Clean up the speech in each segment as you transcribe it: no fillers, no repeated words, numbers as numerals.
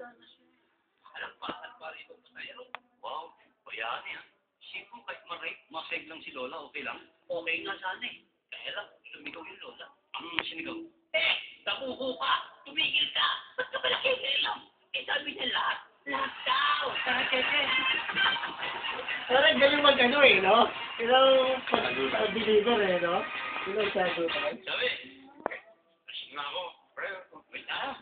na siya. Alam pa, at pare itong pataya. Wow, bayaan niya. Siguro kahit maseg lang si Lola, okay lang? Okay nga sana eh. Kaya lang, sumigaw yung Lola. Ang sinigaw? Nakuho ka! Tumigil ka! Ba't ka pala kinilam? Sabi niya lahat daw! Parang ganyan mag-ano eh, no? Ilang pag-deliver eh, no? Ilang sagutan. Sabi, kasi nga ako, pre, wait na.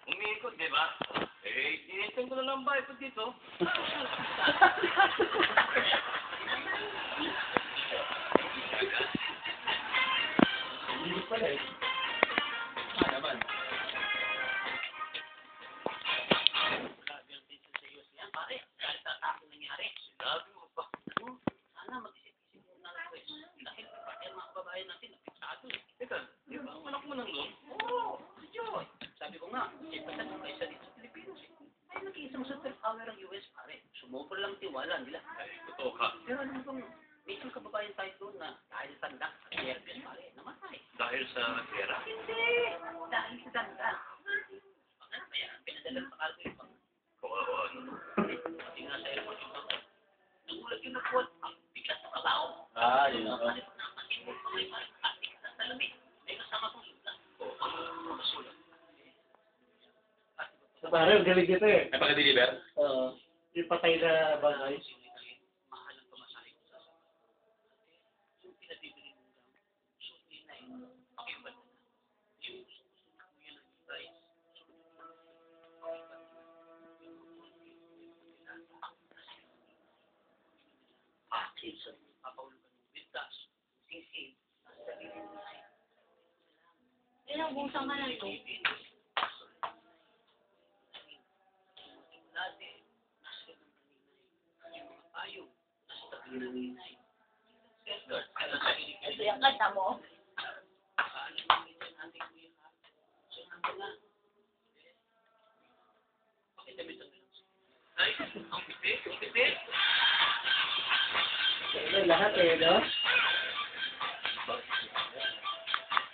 Umiikot, di ba? Eh, dinitin ko na lang ba ito dito? Hindi pala eh. Naman. Grabe ang tension sa iyo siya, pare. Dahil sa ako nangyari. Sinabi mo pa. Sana mag-isip-isip mo na lang. Dahil pati ang mga babae natin, napiksado eh. Teka, di ba ang anak mo nang doon? Oo, yun. Sabi ko nga, ipatan mo kayo sa dito sa Pilipinas eh. Ay, nag-iisang superpower ang US, pare. Sumobra lang tiwala nila. Ay, totoo ka. Pero alam mo bang, may isang kababayan tayo doon na dahil sa tanda, nervous pare, namatay. Dahil sa pera? Hindi! Dahil sa tanda. Ano kaya, pinadala sa kalbo yung pang... Kawawa, ano? Pati nga sa airport yung pang... Nagulat yung nakuha, ang biglas na kabaho. Yun ako. Ano pa napatin mo pa kayo, parang atik na sa lamig. May kasama kong sulat. Oo, ano masulat? Parang galing dito eh. Napaka-deliver? Oo. Yung patay na bangay. Mahal ang pamasahe ko sa yung pinabibili mo lang, so inay, pakibat na. Yung gusto na kuya ng price, so pakibat na. Akil sa papahulugan ng bintas, sisig, sasabihin mo na Ilang busang ka na ito? Dati, nasa ng kaninay. Yung mga payo, nasa tabi ng inay. Ito yung kanta mo? Paano yung minsan natin kuya ka? So, nandun na. Pakitami sa bilang. Ay, ang bitik, ang bitik. Lahat eh, no?